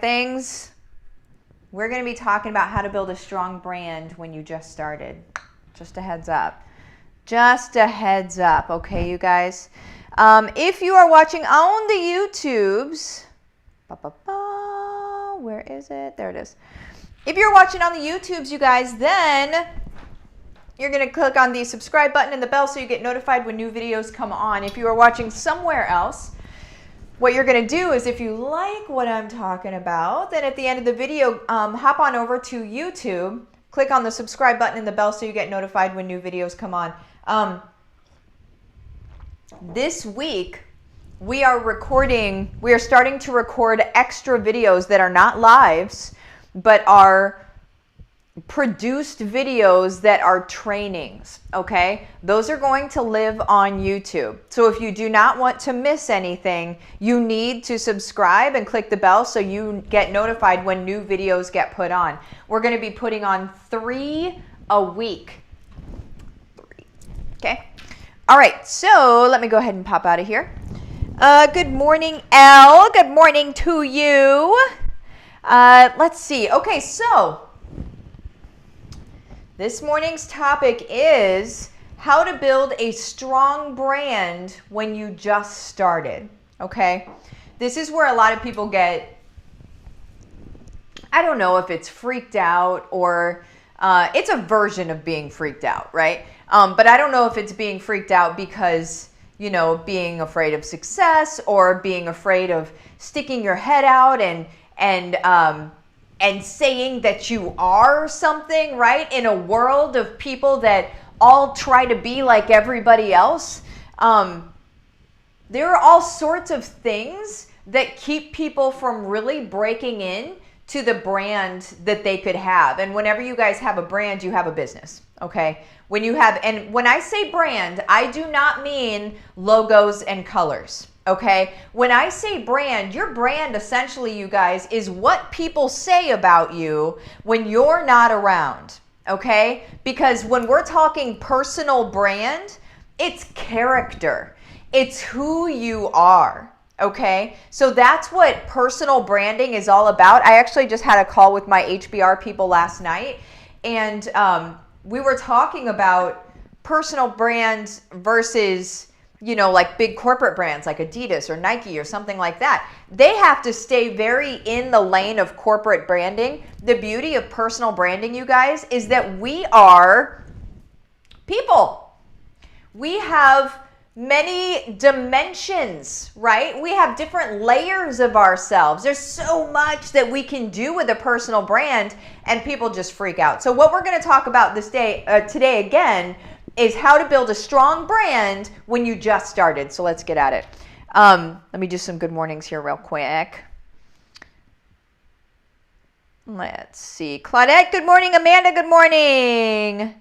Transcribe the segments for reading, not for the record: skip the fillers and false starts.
things, we're going to be talking about how to build a strong brand when you just started. Just a heads up. Just a heads up, okay, you guys? If you are watching on the YouTubes, where is it? There it is. If you're watching on the YouTubes, you guys, then you're going to click on the subscribe button and the bell so you get notified when new videos come on. If you are watching somewhere else, what you're going to do is if you like what I'm talking about, then at the end of the video, hop on over to YouTube, click on the subscribe button and the bell so you get notified when new videos come on. This week, we are starting to record extra videos that are not lives, but are produced videos that are trainings, okay? Those are going to live on YouTube. So if you do not want to miss anything, you need to subscribe and click the bell so you get notified when new videos get put on. We're going to be putting on 3 a week. 3, okay? All right, so let me go ahead and pop out of here. Good morning, Elle. Good morning to you. Let's see. Okay, so this morning's topic is how to build a strong brand when you just started, okay? This is where a lot of people get, I don't know if it's freaked out or it's a version of being freaked out, right? But I don't know if it's being freaked out because, you know, being afraid of success or being afraid of sticking your head out and saying that you are something, right? In a world of people that all try to be like everybody else. There are all sorts of things that keep people from really breaking in to the brand that they could have. And whenever you guys have a brand, you have a business, okay? And when I say brand, I do not mean logos and colors, okay? When I say brand, your brand essentially, you guys, is what people say about you when you're not around, okay? Because when we're talking personal brand, it's character. It's who you are, okay? So that's what personal branding is all about. I actually just had a call with my HBR people last night, and we were talking about personal brands versus, you know, like big corporate brands like Adidas or Nike or something like that. They have to stay very in the lane of corporate branding. The beauty of personal branding, you guys, is that we are people. We have many dimensions, right? We have different layers of ourselves. There's so much that we can do with a personal brand, and people just freak out. So what we're going to talk about today again is how to build a strong brand when you just started. So let's get at it. Let me do some good mornings here real quick. Let's see. Claudette, good morning. Amanda, good morning.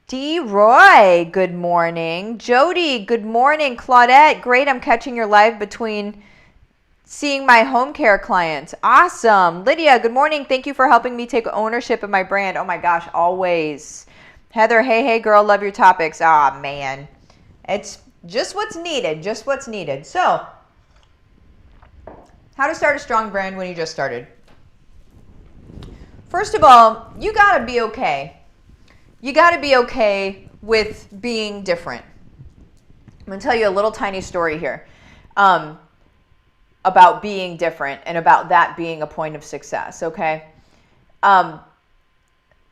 D. Roy, good morning. Jody, good morning. Claudette, great. I'm catching your live between seeing my home care clients. Awesome. Lydia, good morning. Thank you for helping me take ownership of my brand. Oh my gosh, always. Heather, hey girl, love your topics. Ah, man. It's just what's needed, just what's needed. So, how to start a strong brand when you just started. First of all, you gotta be okay. You gotta be okay with being different. I'm gonna tell you a little tiny story here about being different and about that being a point of success, okay?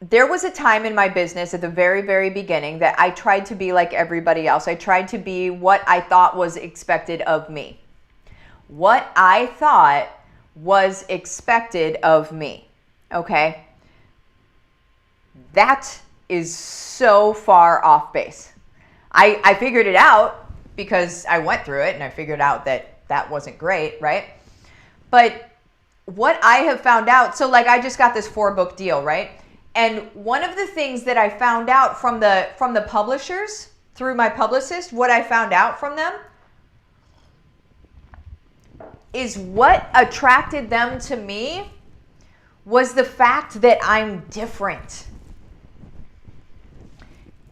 There was a time in my business at the very, very beginning that I tried to be like everybody else. I tried to be what I thought was expected of me. What I thought was expected of me, okay? That is so far off base. I figured it out because I went through it and I figured out that that wasn't great, right? But what I have found out, so like I just got this 4-book deal, right? And one of the things that I found out from the publishers, through my publicist, what I found out from them is what attracted them to me was the fact that I'm different.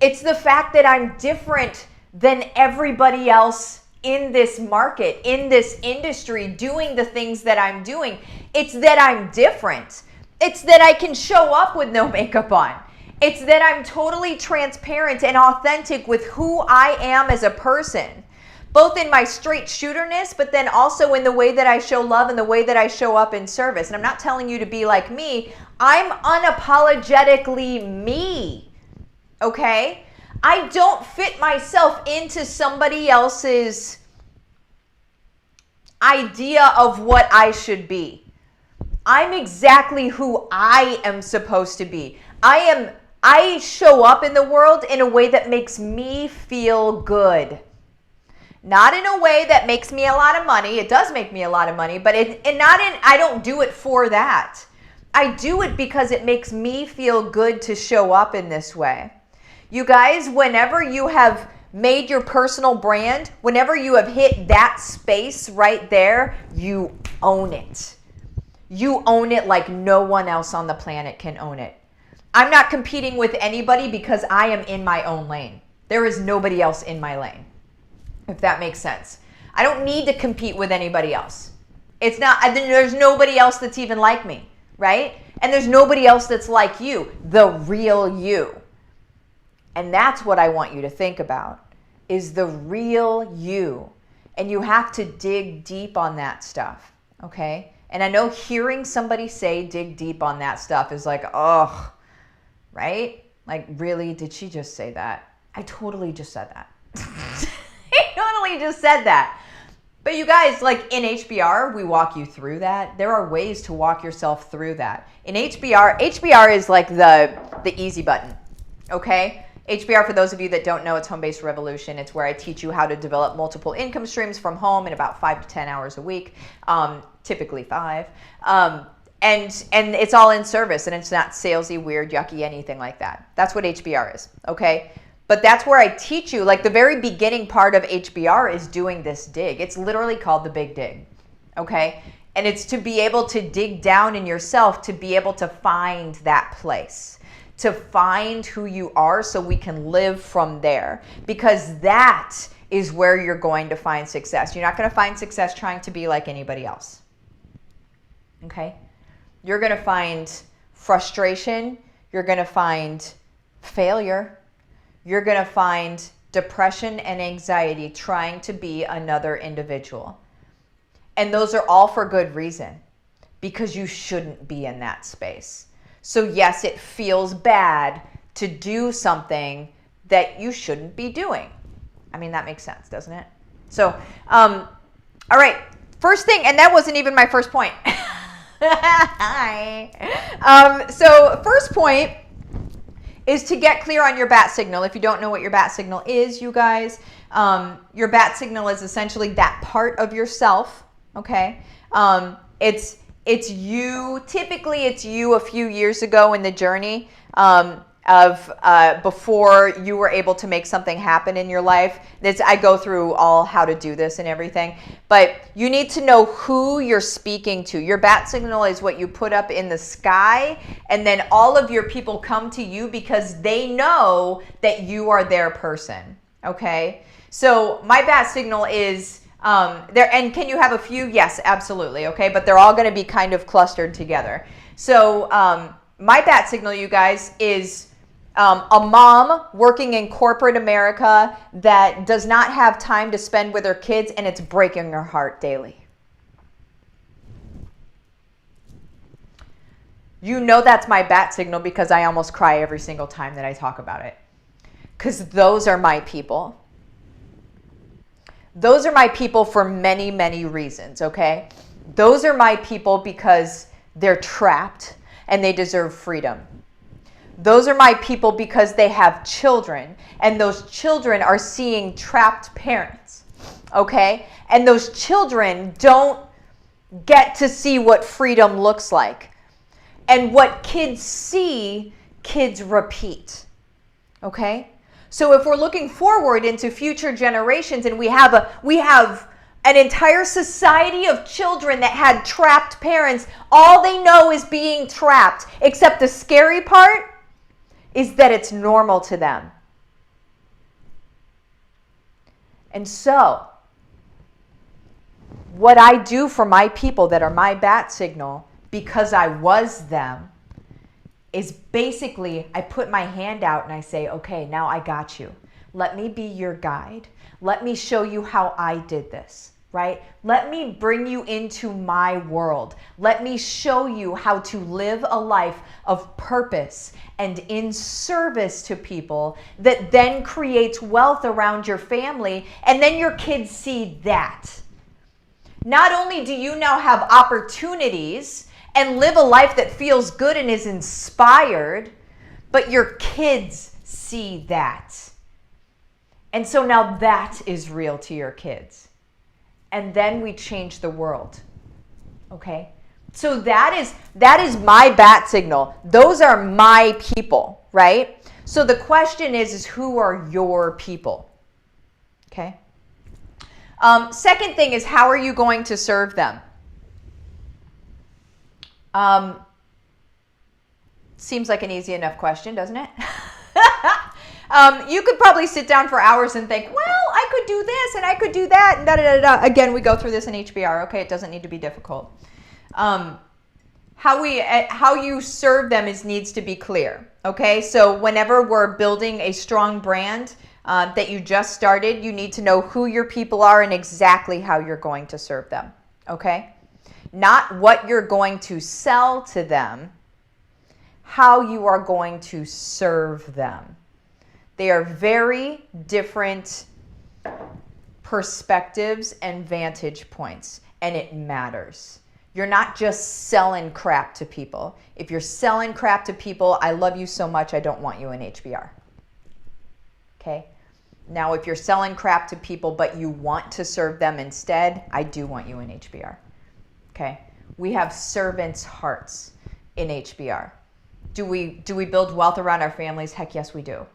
It's the fact that I'm different than everybody else in this market, in this industry, doing the things that I'm doing. It's that I'm different. It's that I can show up with no makeup on. It's that I'm totally transparent and authentic with who I am as a person, both in my straight shooterness, but then also in the way that I show love and the way that I show up in service. And I'm not telling you to be like me. I'm unapologetically me, okay? I don't fit myself into somebody else's idea of what I should be. I'm exactly who I am supposed to be. I show up in the world in a way that makes me feel good. Not in a way that makes me a lot of money. It does make me a lot of money, but I don't do it for that. I do it because it makes me feel good to show up in this way. You guys, whenever you have made your personal brand, whenever you have hit that space right there, you own it. You own it like no one else on the planet can own it. I'm not competing with anybody because I am in my own lane. There is nobody else in my lane, if that makes sense. I don't need to compete with anybody else. There's nobody else that's even like me, right? And there's nobody else that's like you, the real you. And that's what I want you to think about, is the real you. And you have to dig deep on that stuff, okay? And I know hearing somebody say dig deep on that stuff is like, ugh, right? Like, really? Did she just say that? I totally just said that. I totally just said that. But you guys, like in HBR, we walk you through that. There are ways to walk yourself through that. In HBR is like the easy button, okay? HBR, for those of you that don't know, it's Home-Based Revolution. It's where I teach you how to develop multiple income streams from home in about 5 to 10 hours a week, typically 5. And it's all in service, and it's not salesy, weird, yucky, anything like that. That's what HBR is, okay? But that's where I teach you, like the very beginning part of HBR is doing this dig. It's literally called the big dig, okay? And it's to be able to dig down in yourself, to be able to find that place, to find who you are so we can live from there. Because that is where you're going to find success. You're not going to find success trying to be like anybody else, okay? You're going to find frustration. You're going to find failure. You're going to find depression and anxiety trying to be another individual. And those are all for good reason, because you shouldn't be in that space. So yes, it feels bad to do something that you shouldn't be doing. I mean, that makes sense, doesn't it? So, all right, first thing, and that wasn't even my first point. Hi. So first point is to get clear on your bat signal. If you don't know what your bat signal is, you guys, your bat signal is essentially that part of yourself, okay? It's you, typically it's you a few years ago in the journey before you were able to make something happen in your life. I go through all how to do this and everything, but you need to know who you're speaking to. Your bat signal is what you put up in the sky, and then all of your people come to you because they know that you are their person, okay? So my bat signal is there, and can you have a few? Yes, absolutely, okay? But they're all gonna be kind of clustered together. So my bat signal, you guys, is a mom working in corporate America that does not have time to spend with her kids, and it's breaking her heart daily. You know that's my bat signal because I almost cry every single time that I talk about it. Because those are my people. Those are my people for many, many reasons, okay? Those are my people because they're trapped and they deserve freedom. Those are my people because they have children, and those children are seeing trapped parents, okay? And those children don't get to see what freedom looks like. And what kids see, kids repeat, okay? So if we're looking forward into future generations, and we have an entire society of children that had trapped parents, all they know is being trapped, except the scary part is that it's normal to them. And so, what I do for my people that are my bat signal, because I was them, is basically I put my hand out and I say, okay, now I got you. Let me be your guide. Let me show you how I did this, right? Let me bring you into my world. Let me show you how to live a life of purpose and in service to people that then creates wealth around your family, and then your kids see that. Not only do you now have opportunities and live a life that feels good and is inspired, but your kids see that. And so now that is real to your kids. And then we change the world. Okay? So that is my bat signal. Those are my people, right? So the question is who are your people? Okay? Second thing is, how are you going to serve them? Seems like an easy enough question, doesn't it? You could probably sit down for hours and think, well, I could do this and I could do that, and da da da da. Again, we go through this in HBR. Okay, it doesn't need to be difficult. How you serve them needs to be clear. Okay, so whenever we're building a strong brand that you just started, you need to know who your people are and exactly how you're going to serve them. Okay, not what you're going to sell to them, how you are going to serve them. They are very different perspectives and vantage points, and it matters. You're not just selling crap to people. If you're selling crap to people, I love you so much, I don't want you in HBR. Okay? Now, if you're selling crap to people, but you want to serve them instead, I do want you in HBR. Okay? We have servants' hearts in HBR. Do we build wealth around our families? Heck yes, we do.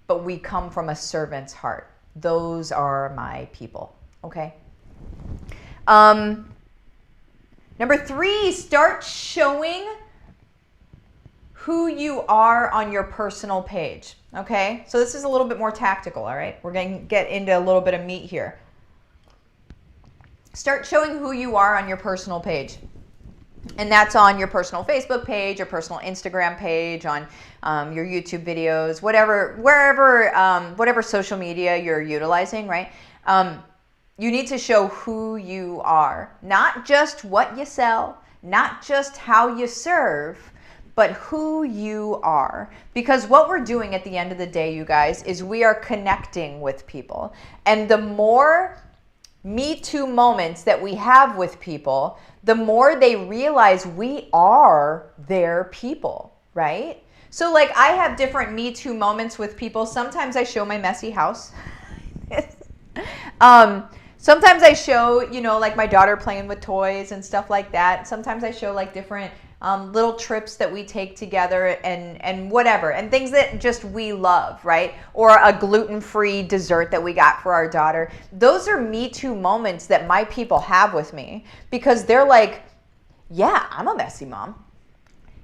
But we come from a servant's heart. Those are my people. Okay? Number 3, start showing who you are on your personal page. Okay? So this is a little bit more tactical, all right? We're going to get into a little bit of meat here. Start showing who you are on your personal page. And that's on your personal Facebook page, your personal Instagram page, on your YouTube videos, whatever social media you're utilizing, right? You need to show who you are, not just what you sell, not just how you serve, but who you are. Because what we're doing at the end of the day, you guys, is we are connecting with people. And the more Me Too moments that we have with people, the more they realize we are their people, right? So like I have different Me Too moments with people. Sometimes I show my messy house. Sometimes I show, like my daughter playing with toys and stuff like that. Sometimes I show like different little trips that we take together and whatever, and things that just we love, right? Or a gluten-free dessert that we got for our daughter. Those are Me Too moments that my people have with me, because they're like, yeah, I'm a messy mom.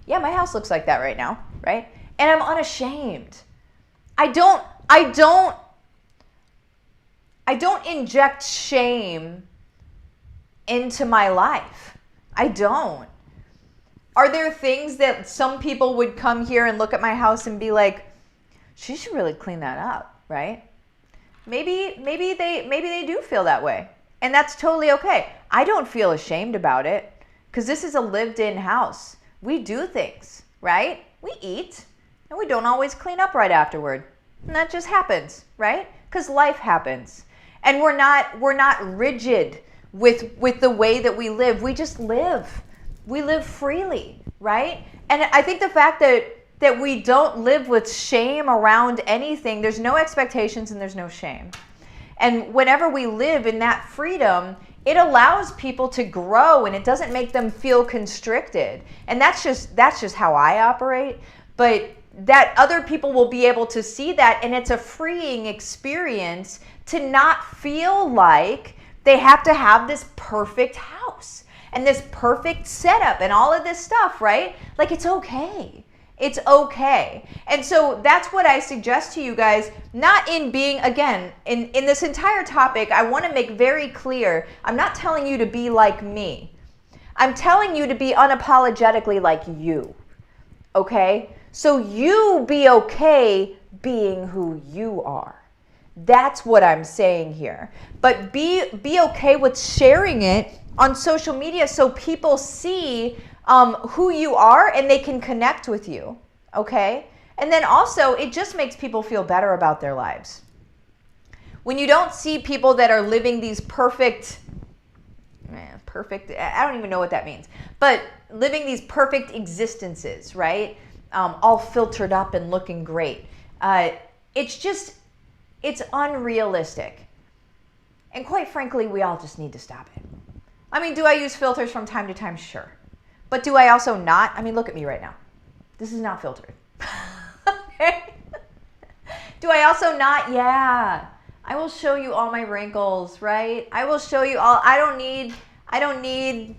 Yeah, my house looks like that right now, right? And I'm unashamed. I don't inject shame into my life. I don't. Are there things that some people would come here and look at my house and be like, she should really clean that up, right? Maybe they do feel that way. And that's totally okay. I don't feel ashamed about it, because this is a lived-in house. We do things, right? We eat, and we don't always clean up right afterward. And that just happens, right? Because life happens. And we're not rigid with the way that we live. We just live. We live freely, right? And I think the fact that we don't live with shame around anything, there's no expectations and there's no shame. And whenever we live in that freedom, it allows people to grow, and it doesn't make them feel constricted. And that's just how I operate. But that other people will be able to see that, and it's a freeing experience to not feel like they have to have this perfect house and this perfect setup and all of this stuff, right? Like, it's okay. It's okay. And so that's what I suggest to you guys, not in being, again, in this entire topic, I want to make very clear, I'm not telling you to be like me. I'm telling you to be unapologetically like you. Okay? So you be okay being who you are. That's what I'm saying here. But be okay with sharing it on social media so people see who you are and they can connect with you. Okay? And then also, it just makes people feel better about their lives. When you don't see people that are living these perfect, I don't even know what that means, but living these perfect existences, right? All filtered up and looking great. It's unrealistic. And quite frankly, we all just need to stop it. I mean, do I use filters from time to time? Sure. But do I also not? I mean, look at me right now. This is not filtered. Okay. Do I also not? Yeah. I will show you all my wrinkles, right? I will show you all. I don't need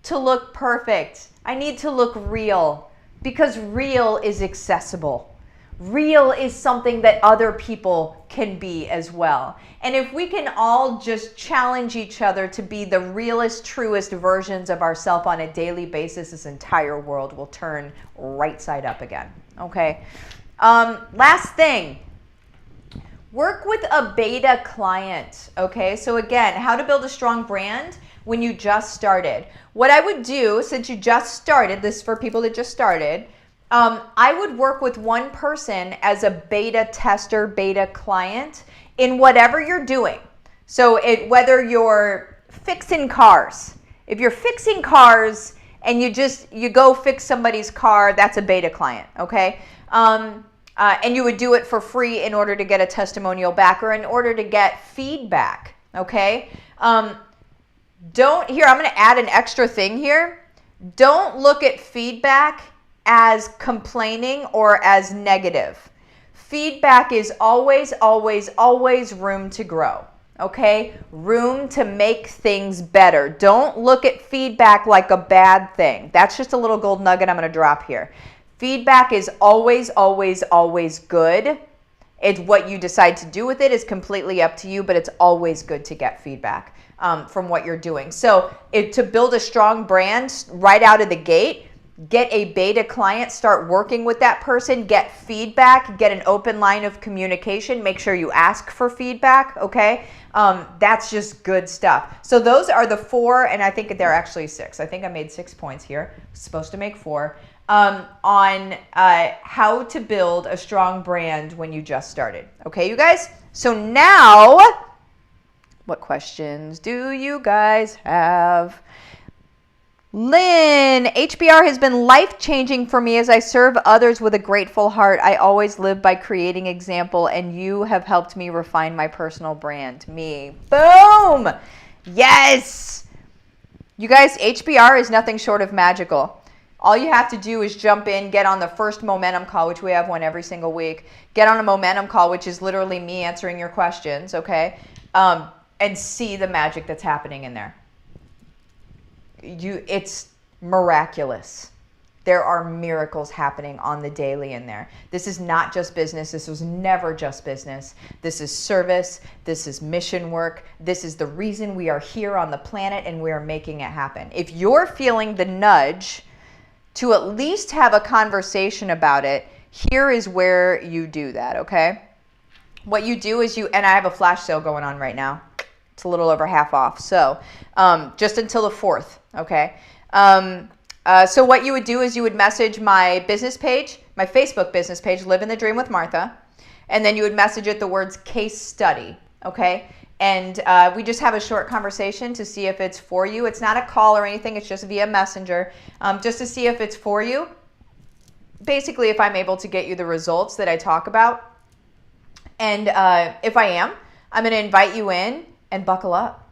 to look perfect. I need to look real, because real is accessible. Real is something that other people can be as well. And if we can all just challenge each other to be the realest, truest versions of ourselves on a daily basis, this entire world will turn right side up again. Okay. Last thing. Work with a beta client. Okay. So again, how to build a strong brand when you just started. What I would do, since you just started, this is for people that just started, I would work with one person as a beta tester, beta client in whatever you're doing. So whether you're fixing cars, if you're fixing cars and you go fix somebody's car, that's a beta client, okay? And you would do it for free in order to get a testimonial back or in order to get feedback, okay? I'm going to add an extra thing here. Don't look at feedback as complaining or as negative. Feedback is always, always, always room to grow, okay? Room to make things better. Don't look at feedback like a bad thing. That's just a little gold nugget I'm going to drop here. Feedback is always, always, always good. It's what you decide to do with it is completely up to you, but it's always good to get feedback from what you're doing. So to build a strong brand right out of the gate, get a beta client, start working with that person, get feedback, get an open line of communication, make sure you ask for feedback, okay? That's just good stuff. So those are the 4, and I think they're actually 6. I think I made 6 points here. Supposed to make 4. On how to build a strong brand when you just started. Okay, you guys? So now, what questions do you guys have? Lynn, HBR has been life-changing for me as I serve others with a grateful heart. I always live by creating example, and you have helped me refine my personal brand. Me. Boom! Yes! You guys, HBR is nothing short of magical. All you have to do is jump in, get on the first momentum call, which we have one every single week. Get on a momentum call, which is literally me answering your questions, okay? And see the magic that's happening in there. It's miraculous. There are miracles happening on the daily in there. This is not just business. This was never just business. This is service. This is mission work. This is the reason we are here on the planet, and we are making it happen. If you're feeling the nudge to at least have a conversation about it, here is where you do that, okay? What you do is and I have a flash sale going on right now. It's a little over half off. So just until the 4th, okay? So what you would do is you would message my business page, my Facebook business page, Livin the Dream with Martha, and then you would message it the words case study, okay? And we just have a short conversation to see if it's for you. It's not a call or anything. It's just via Messenger, just to see if it's for you. Basically, if I'm able to get you the results that I talk about. And if I am, I'm going to invite you in and buckle up.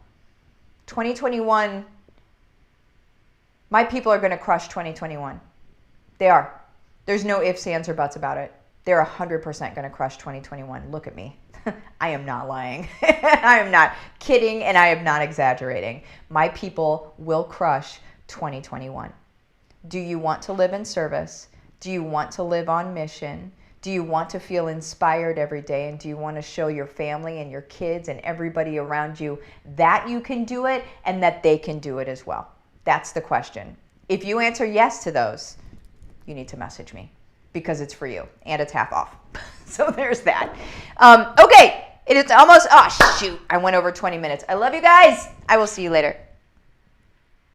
2021, my people are going to crush 2021. They are. There's no ifs, ands, or buts about it. They're 100% going to crush 2021. Look at me. I am not lying. I am not kidding, and I am not exaggerating. My people will crush 2021. Do you want to live in service? Do you want to live on mission? Do you want to feel inspired every day? And do you want to show your family and your kids and everybody around you that you can do it and that they can do it as well? That's the question. If you answer yes to those, you need to message me because it's for you and it's half off. So there's that. Okay, it is almost, oh shoot, I went over 20 minutes. I love you guys. I will see you later.